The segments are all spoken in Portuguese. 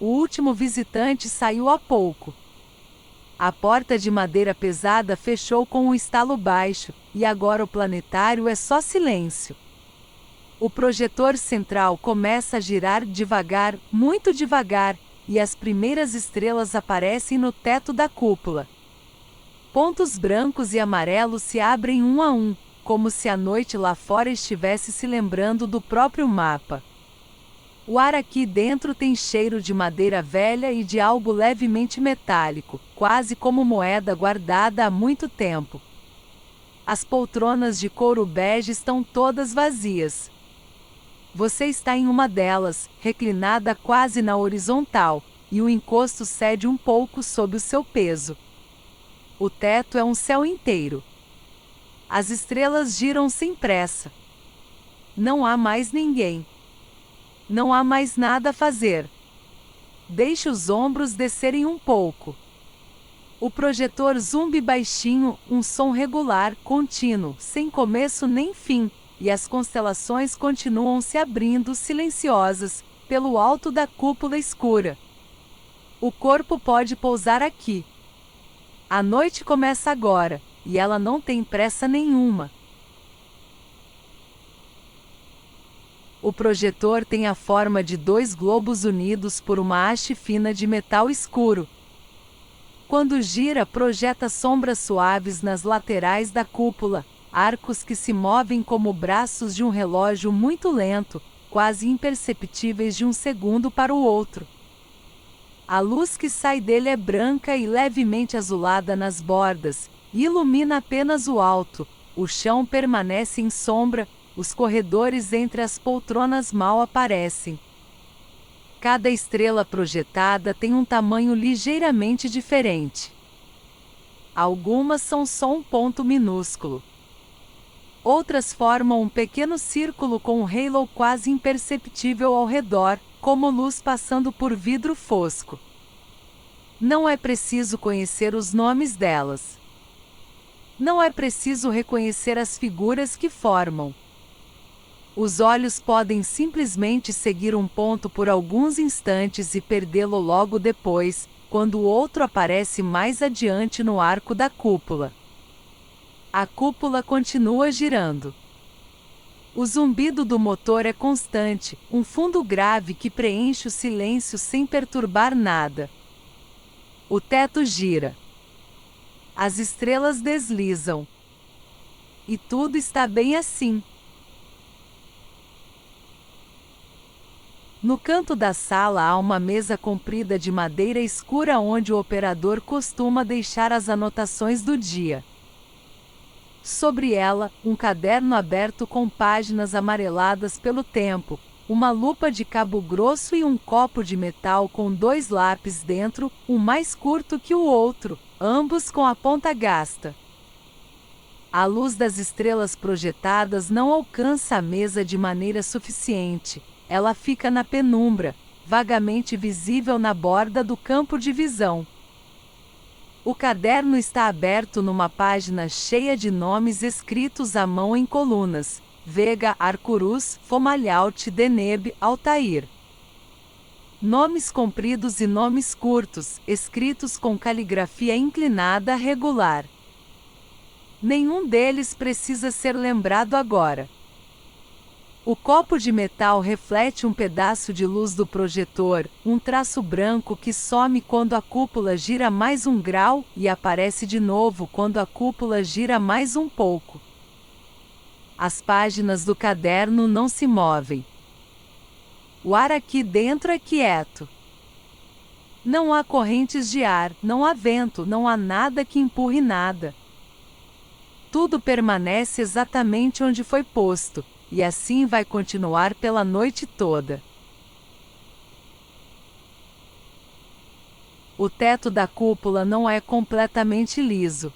O último visitante saiu há pouco. A porta de madeira pesada fechou com um estalo baixo, e agora o planetário é só silêncio. O projetor central começa a girar devagar, muito devagar, e as primeiras estrelas aparecem no teto da cúpula. Pontos brancos e amarelos se abrem um a um, como se a noite lá fora estivesse se lembrando do próprio mapa. O ar aqui dentro tem cheiro de madeira velha e de algo levemente metálico, quase como moeda guardada há muito tempo. As poltronas de couro bege estão todas vazias. Você está em uma delas, reclinada quase na horizontal, e o encosto cede um pouco sob o seu peso. O teto é um céu inteiro. As estrelas giram sem pressa. Não há mais ninguém. Não há mais nada a fazer. Deixe os ombros descerem um pouco. O projetor zumbi baixinho, um som regular, contínuo, sem começo nem fim, e as constelações continuam se abrindo silenciosas, pelo alto da cúpula escura. O corpo pode pousar aqui. A noite começa agora, e ela não tem pressa nenhuma. O projetor tem a forma de dois globos unidos por uma haste fina de metal escuro. Quando gira, projeta sombras suaves nas laterais da cúpula, arcos que se movem como braços de um relógio muito lento, quase imperceptíveis de um segundo para o outro. A luz que sai dele é branca e levemente azulada nas bordas, e ilumina apenas o alto. O chão permanece em sombra, os corredores entre as poltronas mal aparecem. Cada estrela projetada tem um tamanho ligeiramente diferente. Algumas são só um ponto minúsculo. Outras formam um pequeno círculo com um halo quase imperceptível ao redor, como luz passando por vidro fosco. Não é preciso conhecer os nomes delas. Não é preciso reconhecer as figuras que formam. Os olhos podem simplesmente seguir um ponto por alguns instantes e perdê-lo logo depois, quando o outro aparece mais adiante no arco da cúpula. A cúpula continua girando. O zumbido do motor é constante, um fundo grave que preenche o silêncio sem perturbar nada. O teto gira. As estrelas deslizam. E tudo está bem assim. No canto da sala há uma mesa comprida de madeira escura onde o operador costuma deixar as anotações do dia. Sobre ela, um caderno aberto com páginas amareladas pelo tempo, uma lupa de cabo grosso e um copo de metal com dois lápis dentro, um mais curto que o outro, ambos com a ponta gasta. A luz das estrelas projetadas não alcança a mesa de maneira suficiente. Ela fica na penumbra, vagamente visível na borda do campo de visão. O caderno está aberto numa página cheia de nomes escritos à mão em colunas: Vega, Arcurus, Fomalhaut, Deneb, Altair. Nomes compridos e nomes curtos, escritos com caligrafia inclinada regular. Nenhum deles precisa ser lembrado agora. O copo de metal reflete um pedaço de luz do projetor, um traço branco que some quando a cúpula gira mais um grau e aparece de novo quando a cúpula gira mais um pouco. As páginas do caderno não se movem. O ar aqui dentro é quieto. Não há correntes de ar, não há vento, não há nada que empurre nada. Tudo permanece exatamente onde foi posto. E assim vai continuar pela noite toda. O teto da cúpula não é completamente liso.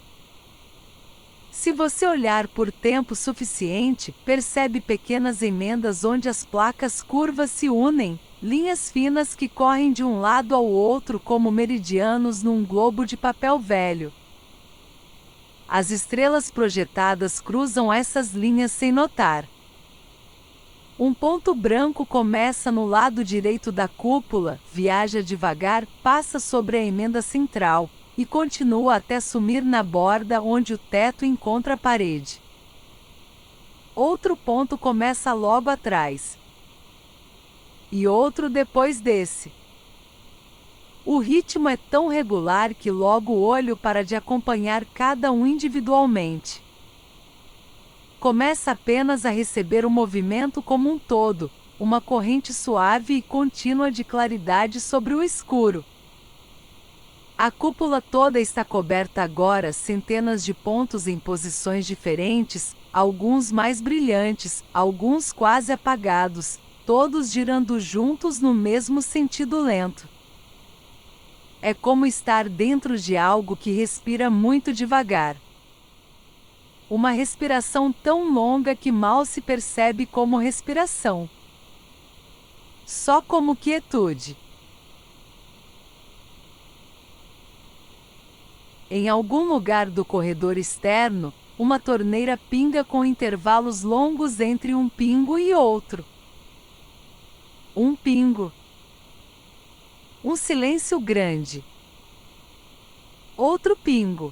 Se você olhar por tempo suficiente, percebe pequenas emendas onde as placas curvas se unem, linhas finas que correm de um lado ao outro como meridianos num globo de papel velho. As estrelas projetadas cruzam essas linhas sem notar. Um ponto branco começa no lado direito da cúpula, viaja devagar, passa sobre a emenda central, e continua até sumir na borda onde o teto encontra a parede. Outro ponto começa logo atrás. E outro depois desse. O ritmo é tão regular que logo o olho para de acompanhar cada um individualmente. Começa apenas a receber o movimento como um todo, uma corrente suave e contínua de claridade sobre o escuro. A cúpula toda está coberta agora centenas de pontos em posições diferentes, alguns mais brilhantes, alguns quase apagados, todos girando juntos no mesmo sentido lento. É como estar dentro de algo que respira muito devagar. Uma respiração tão longa que mal se percebe como respiração. Só como quietude. Em algum lugar do corredor externo, uma torneira pinga com intervalos longos entre um pingo e outro. Um pingo. Um silêncio grande. Outro pingo.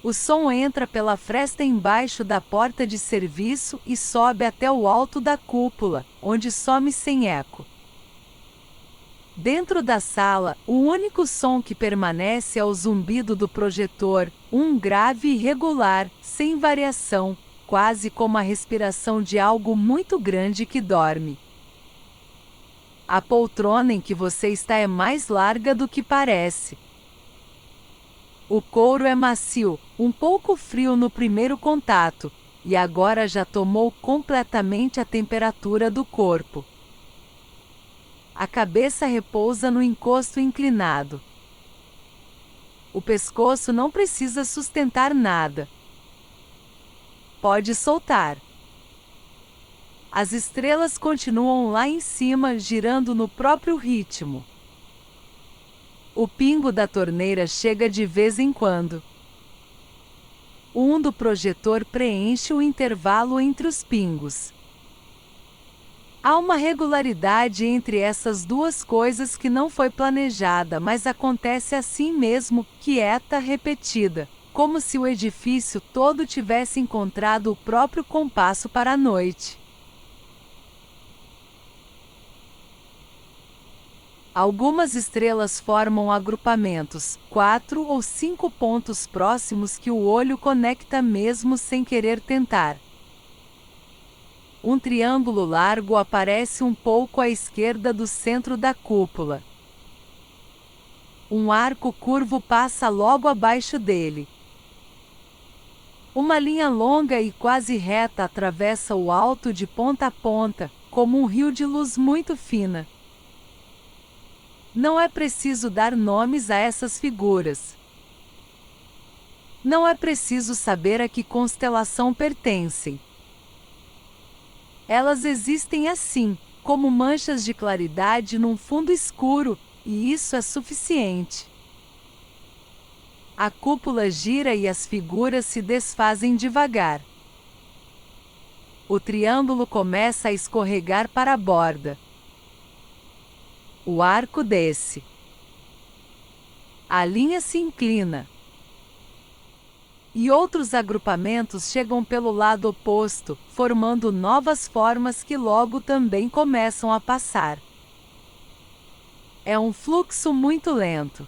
O som entra pela fresta embaixo da porta de serviço e sobe até o alto da cúpula, onde some sem eco. Dentro da sala, o único som que permanece é o zumbido do projetor, um grave e regular, sem variação, quase como a respiração de algo muito grande que dorme. A poltrona em que você está é mais larga do que parece. O couro é macio, um pouco frio no primeiro contato, e agora já tomou completamente a temperatura do corpo. A cabeça repousa no encosto inclinado. O pescoço não precisa sustentar nada. Pode soltar. As estrelas continuam lá em cima, girando no próprio ritmo. O pingo da torneira chega de vez em quando. Um do projetor preenche o intervalo entre os pingos. Há uma regularidade entre essas duas coisas que não foi planejada, mas acontece assim mesmo, quieta, repetida, como se o edifício todo tivesse encontrado o próprio compasso para a noite. Algumas estrelas formam agrupamentos, 4 ou 5 pontos próximos que o olho conecta mesmo sem querer tentar. Um triângulo largo aparece um pouco à esquerda do centro da cúpula. Um arco curvo passa logo abaixo dele. Uma linha longa e quase reta atravessa o alto de ponta a ponta, como um rio de luz muito fina. Não é preciso dar nomes a essas figuras. Não é preciso saber a que constelação pertencem. Elas existem assim, como manchas de claridade num fundo escuro, e isso é suficiente. A cúpula gira e as figuras se desfazem devagar. O triângulo começa a escorregar para a borda. O arco desce. A linha se inclina. E outros agrupamentos chegam pelo lado oposto, formando novas formas que logo também começam a passar. É um fluxo muito lento.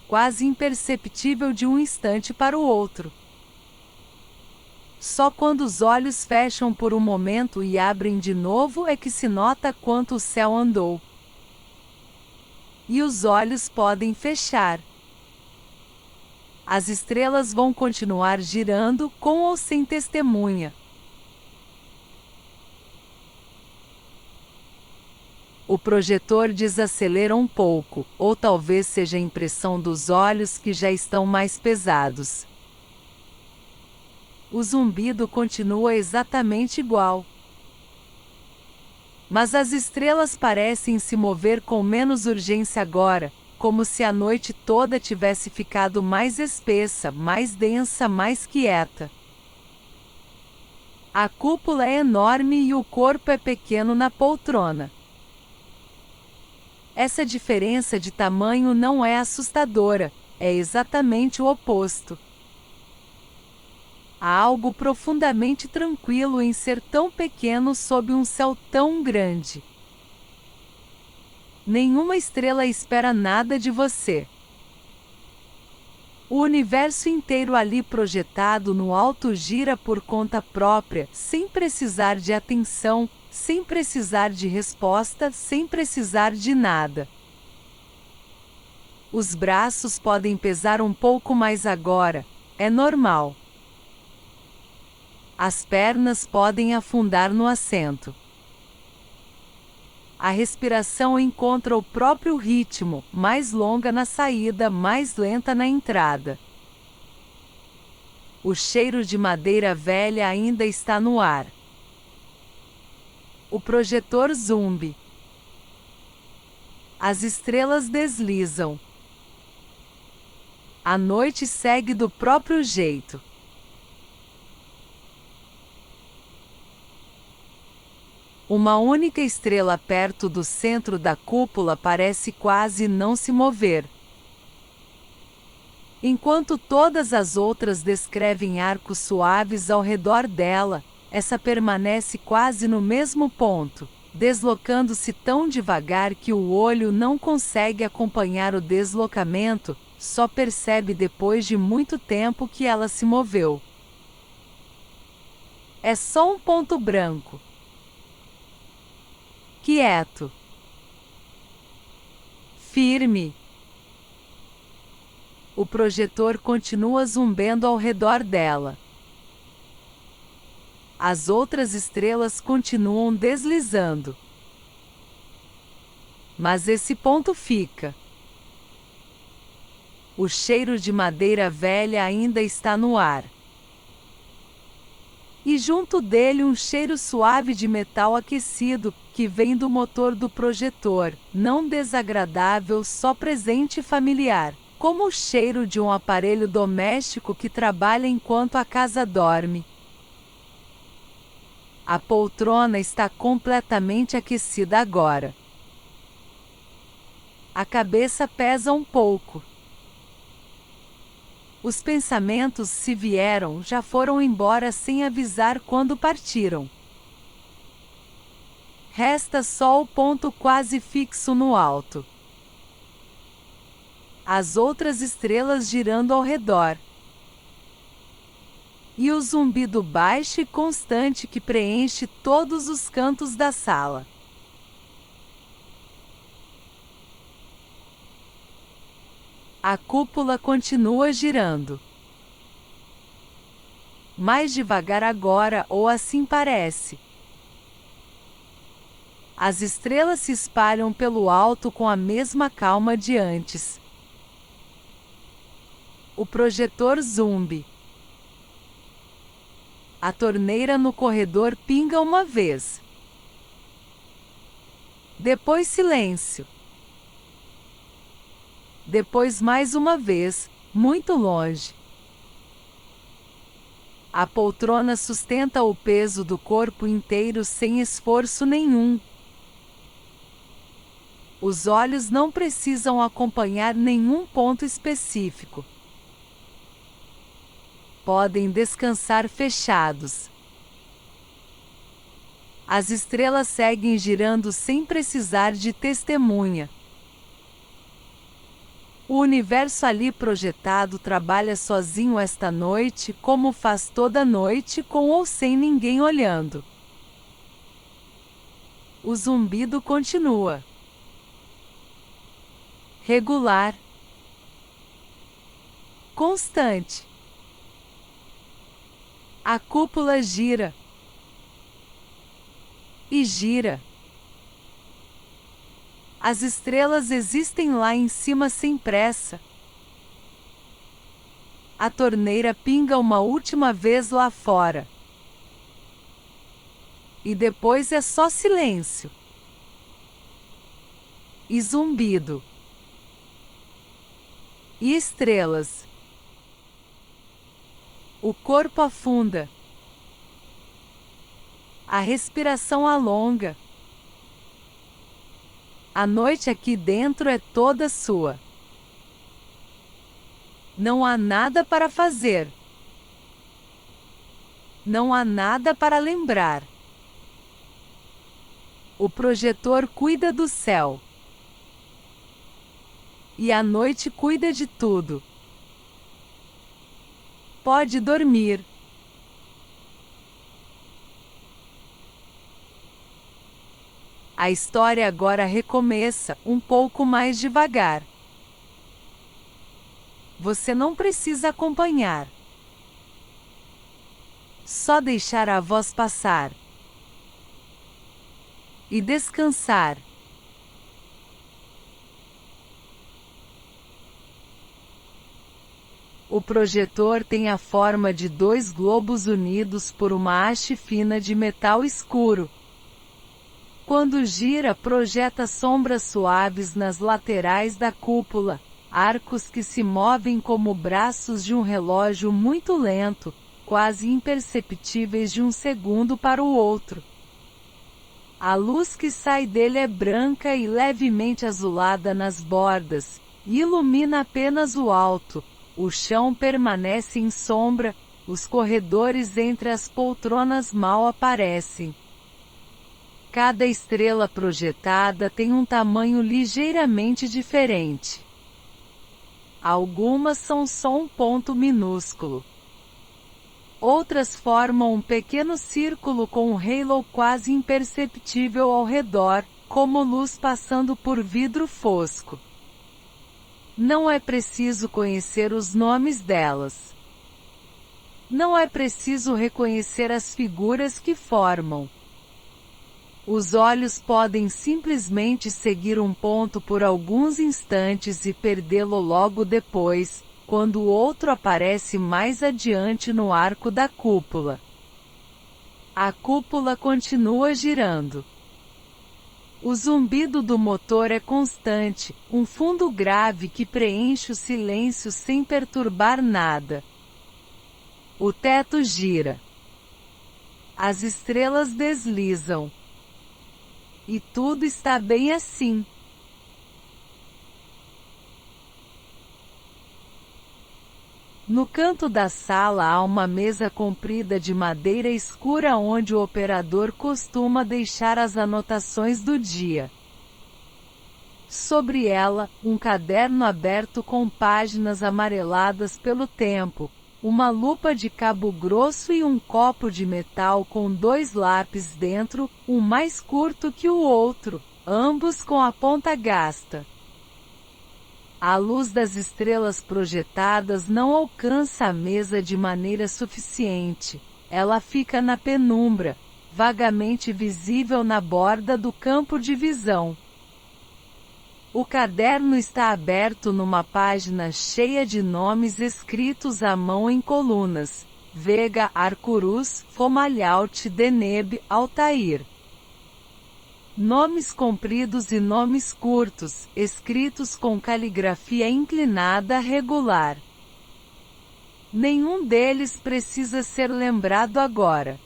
Quase imperceptível de um instante para o outro. Só quando os olhos fecham por um momento e abrem de novo é que se nota quanto o céu andou. E os olhos podem fechar. As estrelas vão continuar girando, com ou sem testemunha. O projetor desacelera um pouco, ou talvez seja a impressão dos olhos que já estão mais pesados. O zumbido continua exatamente igual. Mas as estrelas parecem se mover com menos urgência agora, como se a noite toda tivesse ficado mais espessa, mais densa, mais quieta. A cúpula é enorme e o corpo é pequeno na poltrona. Essa diferença de tamanho não é assustadora, é exatamente o oposto. Há algo profundamente tranquilo em ser tão pequeno sob um céu tão grande. Nenhuma estrela espera nada de você. O universo inteiro ali projetado no alto gira por conta própria, sem precisar de atenção, sem precisar de resposta, sem precisar de nada. Os braços podem pesar um pouco mais agora, é normal. As pernas podem afundar no assento. A respiração encontra o próprio ritmo, mais longa na saída, mais lenta na entrada. O cheiro de madeira velha ainda está no ar. O projetor zumbi. As estrelas deslizam. A noite segue do próprio jeito. Uma única estrela perto do centro da cúpula parece quase não se mover. Enquanto todas as outras descrevem arcos suaves ao redor dela, essa permanece quase no mesmo ponto, deslocando-se tão devagar que o olho não consegue acompanhar o deslocamento, só percebe depois de muito tempo que ela se moveu. É só um ponto branco. Quieto. Firme. O projetor continua zumbendo ao redor dela. As outras estrelas continuam deslizando. Mas esse ponto fica. O cheiro de madeira velha ainda está no ar. E junto dele um cheiro suave de metal aquecido, que vem do motor do projetor, não desagradável, só presente e familiar, como o cheiro de um aparelho doméstico que trabalha enquanto a casa dorme. A poltrona está completamente aquecida agora. A cabeça pesa um pouco. Os pensamentos, se vieram, já foram embora sem avisar quando partiram. Resta só o ponto quase fixo no alto. As outras estrelas girando ao redor. E o zumbido baixo e constante que preenche todos os cantos da sala. A cúpula continua girando. Mais devagar agora, ou assim parece. As estrelas se espalham pelo alto com a mesma calma de antes. O projetor zumbi. A torneira no corredor pinga uma vez. Depois silêncio. Depois mais uma vez, muito longe. A poltrona sustenta o peso do corpo inteiro sem esforço nenhum. Os olhos não precisam acompanhar nenhum ponto específico. Podem descansar fechados. As estrelas seguem girando sem precisar de testemunha. O universo ali projetado trabalha sozinho esta noite, como faz toda noite, com ou sem ninguém olhando. O zumbido continua. Regular. Constante. A cúpula gira. E gira. As estrelas existem lá em cima sem pressa. A torneira pinga uma última vez lá fora. E depois é só silêncio. E zumbido. E estrelas. O corpo afunda. A respiração alonga. A noite aqui dentro é toda sua. Não há nada para fazer. Não há nada para lembrar. O projetor cuida do céu. E a noite cuida de tudo. Pode dormir. A história agora recomeça, um pouco mais devagar. Você não precisa acompanhar. Só deixar a voz passar. E descansar. O projetor tem a forma de dois globos unidos por uma haste fina de metal escuro. Quando gira, projeta sombras suaves nas laterais da cúpula, arcos que se movem como braços de um relógio muito lento, quase imperceptíveis de um segundo para o outro. A luz que sai dele é branca e levemente azulada nas bordas, e ilumina apenas o alto. O chão permanece em sombra, os corredores entre as poltronas mal aparecem. Cada estrela projetada tem um tamanho ligeiramente diferente. Algumas são só um ponto minúsculo. Outras formam um pequeno círculo com um halo quase imperceptível ao redor, como luz passando por vidro fosco. Não é preciso conhecer os nomes delas. Não é preciso reconhecer as figuras que formam. Os olhos podem simplesmente seguir um ponto por alguns instantes e perdê-lo logo depois, quando o outro aparece mais adiante no arco da cúpula. A cúpula continua girando. O zumbido do motor é constante, um fundo grave que preenche o silêncio sem perturbar nada. O teto gira. As estrelas deslizam. E tudo está bem assim. No canto da sala há uma mesa comprida de madeira escura onde o operador costuma deixar as anotações do dia. Sobre ela, um caderno aberto com páginas amareladas pelo tempo, uma lupa de cabo grosso e um copo de metal com dois lápis dentro, um mais curto que o outro, ambos com a ponta gasta. A luz das estrelas projetadas não alcança a mesa de maneira suficiente. Ela fica na penumbra, vagamente visível na borda do campo de visão. O caderno está aberto numa página cheia de nomes escritos à mão em colunas: Vega, Arcurus, Fomalhaut, Deneb, Altair. Nomes compridos e nomes curtos, escritos com caligrafia inclinada regular. Nenhum deles precisa ser lembrado agora.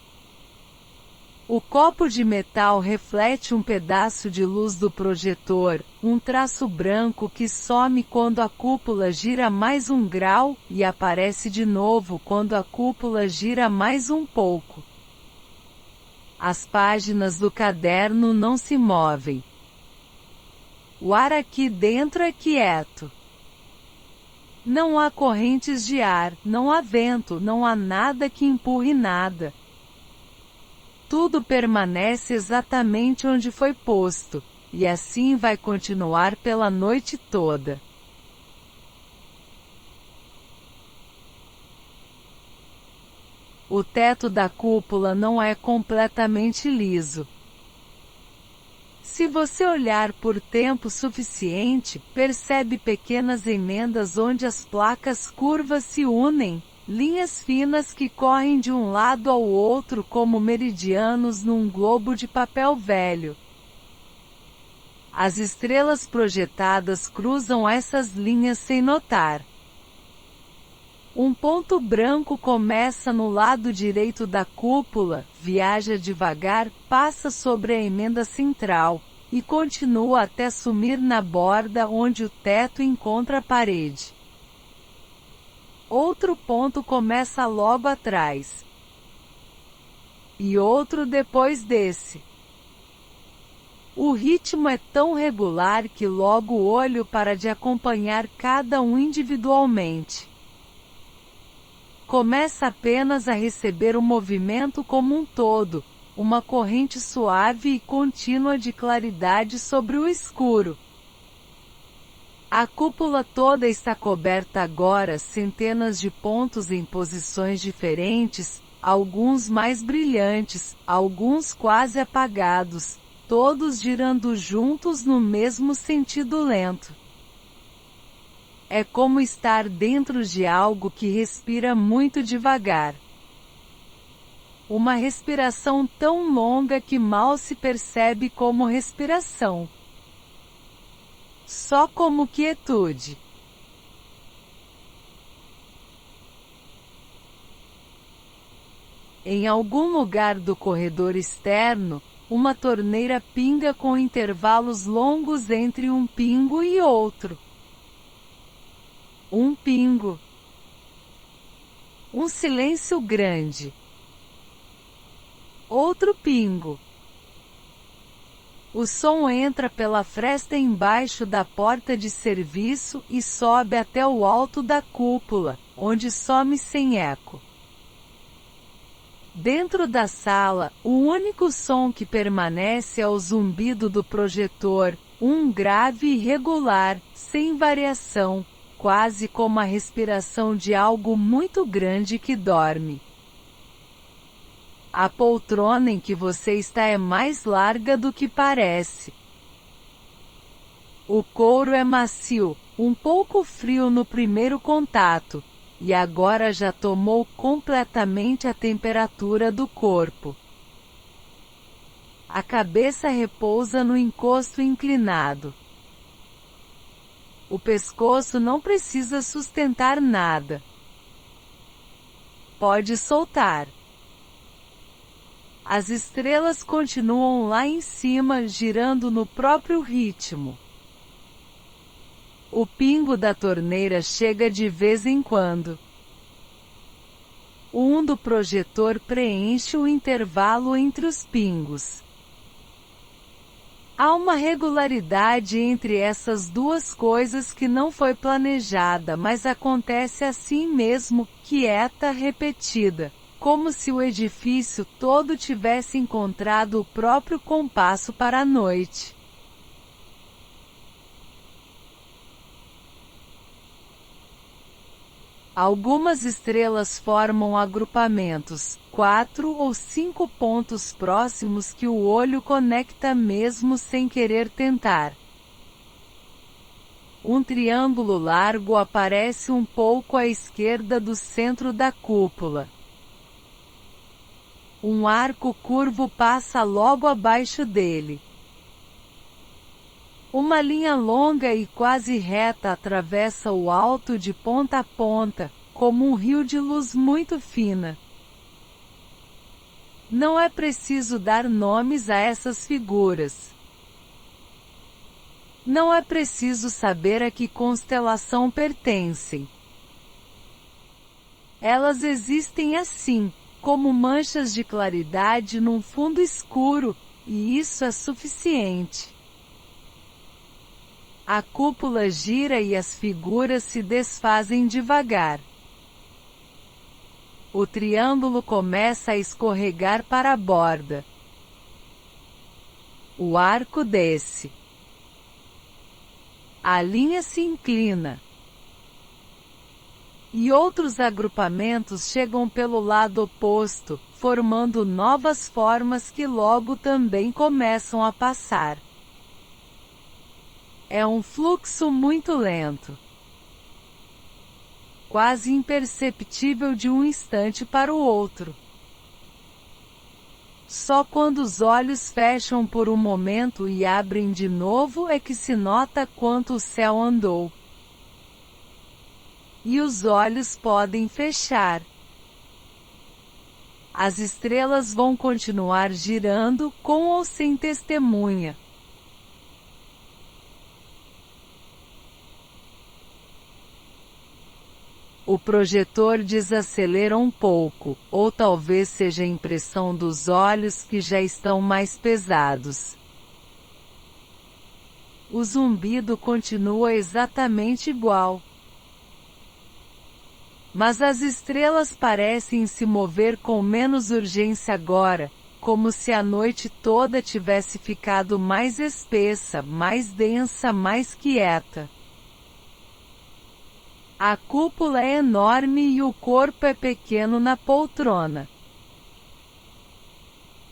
O copo de metal reflete um pedaço de luz do projetor, um traço branco que some quando a cúpula gira mais um grau, e aparece de novo quando a cúpula gira mais um pouco. As páginas do caderno não se movem. O ar aqui dentro é quieto. Não há correntes de ar, não há vento, não há nada que empurre nada. Tudo permanece exatamente onde foi posto, e assim vai continuar pela noite toda. O teto da cúpula não é completamente liso. Se você olhar por tempo suficiente, percebe pequenas emendas onde as placas curvas se unem, linhas finas que correm de um lado ao outro como meridianos num globo de papel velho. As estrelas projetadas cruzam essas linhas sem notar. Um ponto branco começa no lado direito da cúpula, viaja devagar, passa sobre a emenda central, e continua até sumir na borda onde o teto encontra a parede. Outro ponto começa logo atrás. E outro depois desse. O ritmo é tão regular que logo olho para de acompanhar cada um individualmente. Começa apenas a receber o movimento como um todo, uma corrente suave e contínua de claridade sobre o escuro. A cúpula toda está coberta agora centenas de pontos em posições diferentes, alguns mais brilhantes, alguns quase apagados, todos girando juntos no mesmo sentido lento. É como estar dentro de algo que respira muito devagar. Uma respiração tão longa que mal se percebe como respiração. Só como quietude. Em algum lugar do corredor externo, uma torneira pinga com intervalos longos entre um pingo e outro. Um pingo. Um silêncio grande. Outro pingo. O som entra pela fresta embaixo da porta de serviço e sobe até o alto da cúpula, onde some sem eco. Dentro da sala, o único som que permanece é o zumbido do projetor, um grave e regular, sem variação, quase como a respiração de algo muito grande que dorme. A poltrona em que você está é mais larga do que parece. O couro é macio, um pouco frio no primeiro contato, e agora já tomou completamente a temperatura do corpo. A cabeça repousa no encosto inclinado. O pescoço não precisa sustentar nada. Pode soltar. As estrelas continuam lá em cima, girando no próprio ritmo. O pingo da torneira chega de vez em quando. O do projetor preenche o intervalo entre os pingos. Há uma regularidade entre essas duas coisas que não foi planejada, mas acontece assim mesmo, quieta, repetida, como se o edifício todo tivesse encontrado o próprio compasso para a noite. Algumas estrelas formam agrupamentos, 4 ou 5 pontos próximos que o olho conecta mesmo sem querer tentar. Um triângulo largo aparece um pouco à esquerda do centro da cúpula. Um arco curvo passa logo abaixo dele. Uma linha longa e quase reta atravessa o alto de ponta a ponta, como um rio de luz muito fina. Não é preciso dar nomes a essas figuras. Não é preciso saber a que constelação pertencem. Elas existem assim, como manchas de claridade num fundo escuro, e isso é suficiente. A cúpula gira e as figuras se desfazem devagar. O triângulo começa a escorregar para a borda. O arco desce. A linha se inclina. E outros agrupamentos chegam pelo lado oposto, formando novas formas que logo também começam a passar. É um fluxo muito lento. Quase imperceptível de um instante para o outro. Só quando os olhos fecham por um momento e abrem de novo é que se nota quanto o céu andou. e os olhos podem fechar. As estrelas vão continuar girando, com ou sem testemunha. O projetor desacelera um pouco, ou talvez seja a impressão dos olhos que já estão mais pesados. O zumbido continua exatamente igual. Mas as estrelas parecem se mover com menos urgência agora, como se a noite toda tivesse ficado mais espessa, mais densa, mais quieta. A cúpula é enorme e o corpo é pequeno na poltrona.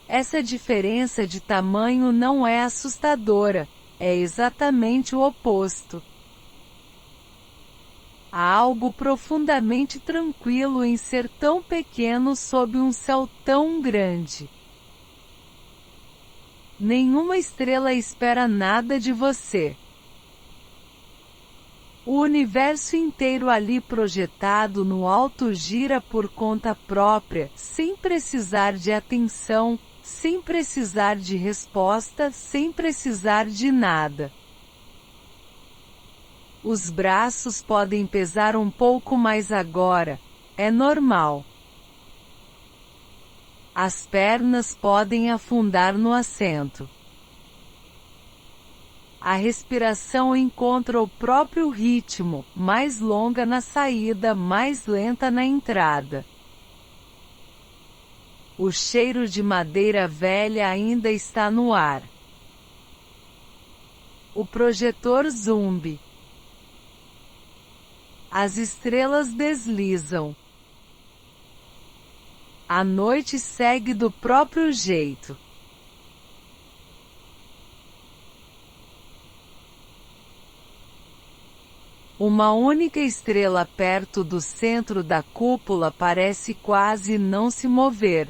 Essa diferença de tamanho não é assustadora, é exatamente o oposto. Há algo profundamente tranquilo em ser tão pequeno sob um céu tão grande. Nenhuma estrela espera nada de você. O universo inteiro ali projetado no alto gira por conta própria, sem precisar de atenção, sem precisar de resposta, sem precisar de nada. Os braços podem pesar um pouco mais agora, é normal. As pernas podem afundar no assento. A respiração encontra o próprio ritmo, mais longa na saída, mais lenta na entrada. O cheiro de madeira velha ainda está no ar. O projetor zumbi. As estrelas deslizam. A noite segue do próprio jeito. Uma única estrela perto do centro da cúpula parece quase não se mover.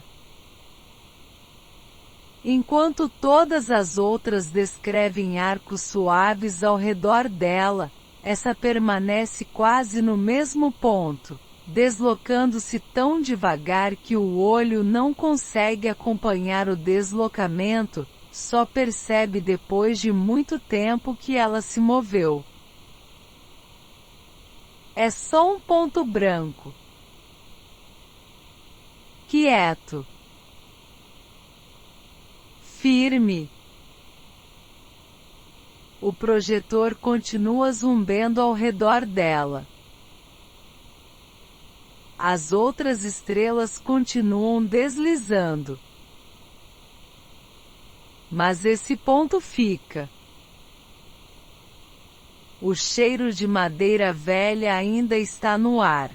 Enquanto todas as outras descrevem arcos suaves ao redor dela, essa permanece quase no mesmo ponto, deslocando-se tão devagar que o olho não consegue acompanhar o deslocamento, só percebe depois de muito tempo que ela se moveu. É só um ponto branco. Quieto. Firme. O projetor continua zumbendo ao redor dela. As outras estrelas continuam deslizando. Mas esse ponto fica. O cheiro de madeira velha ainda está no ar.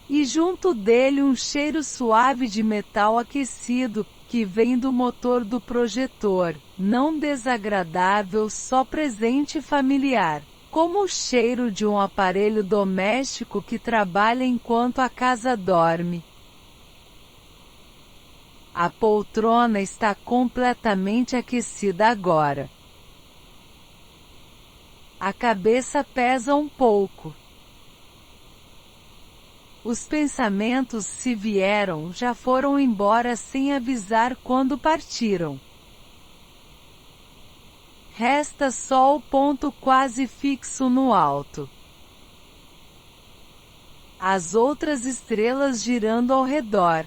E junto dele um cheiro suave de metal aquecido, que vem do motor do projetor, não desagradável, só presente e familiar, como o cheiro de um aparelho doméstico que trabalha enquanto a casa dorme. A poltrona está completamente aquecida agora. A cabeça pesa um pouco. Os pensamentos, se vieram, já foram embora sem avisar quando partiram. Resta só o ponto quase fixo no alto. As outras estrelas girando ao redor.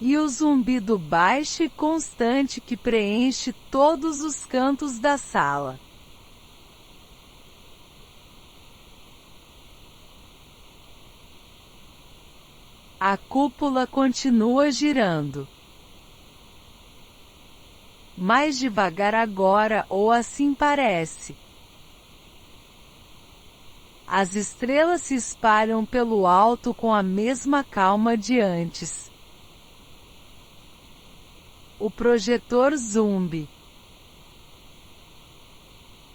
E o zumbido baixo e constante que preenche todos os cantos da sala. A cúpula continua girando. Mais devagar agora, ou assim parece. As estrelas se espalham pelo alto com a mesma calma de antes. O projetor zumbi.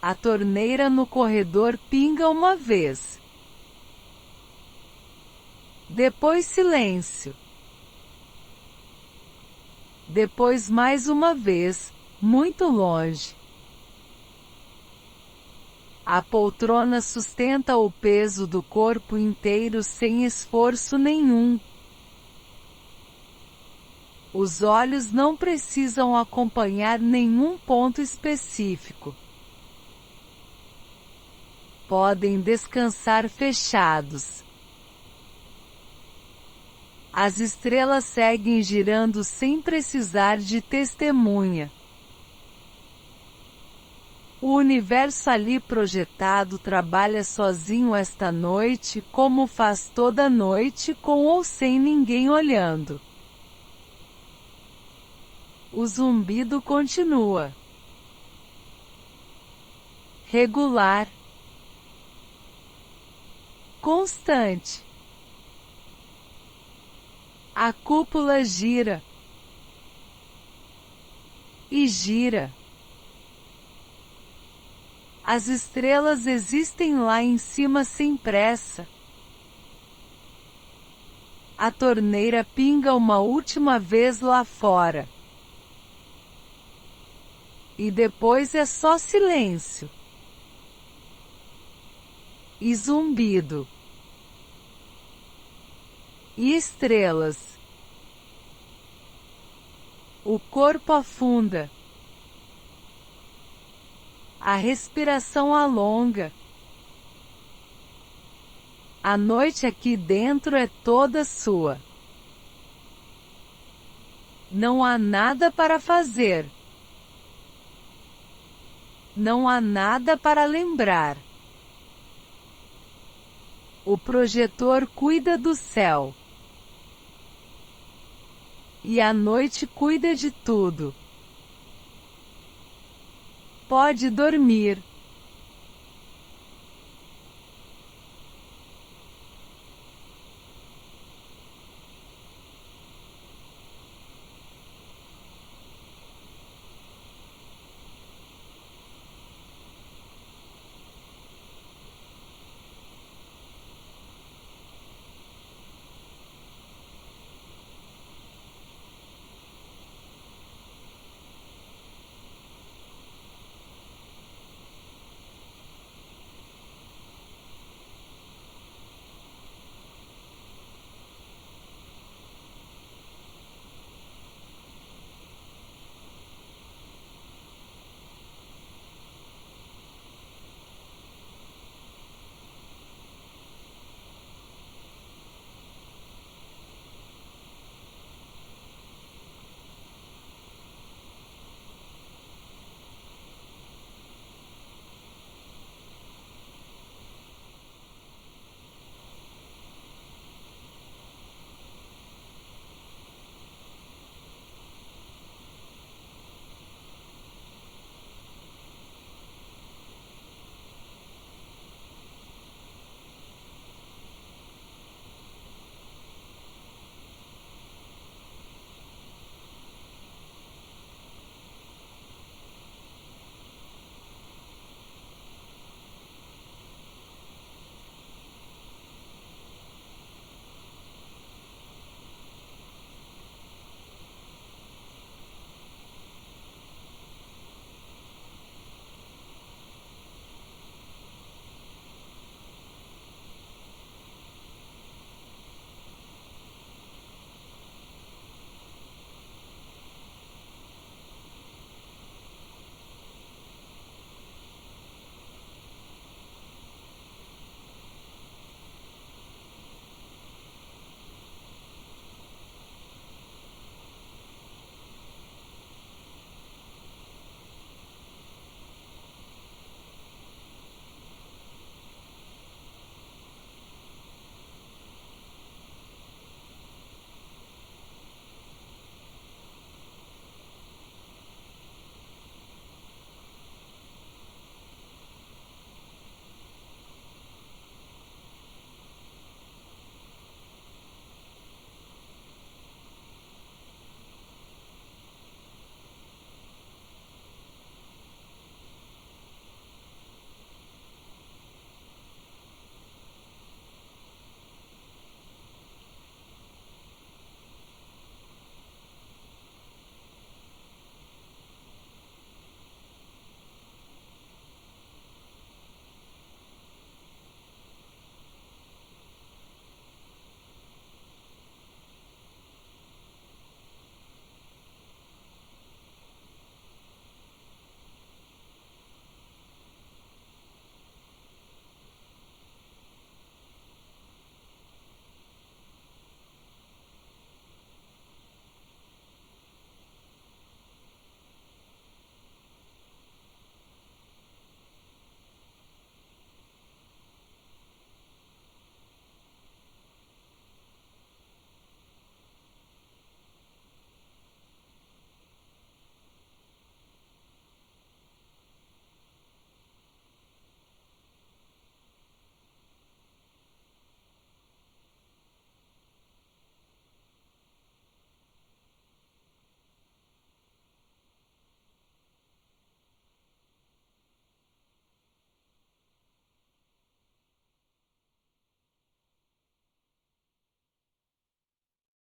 A torneira no corredor pinga uma vez. Depois silêncio. Depois mais uma vez, muito longe. A poltrona sustenta o peso do corpo inteiro sem esforço nenhum. Os olhos não precisam acompanhar nenhum ponto específico. Podem descansar fechados. As estrelas seguem girando sem precisar de testemunha. O universo ali projetado trabalha sozinho esta noite, como faz toda noite, com ou sem ninguém olhando. O zumbido continua. Regular. Constante. A cúpula gira. E gira. As estrelas existem lá em cima sem pressa. A torneira pinga uma última vez lá fora. E depois é só silêncio. E zumbido. E estrelas. O corpo afunda. A respiração alonga. A noite aqui dentro é toda sua. Não há nada para fazer. Não há nada para lembrar. O projetor cuida do céu. E a noite cuida de tudo. Pode dormir.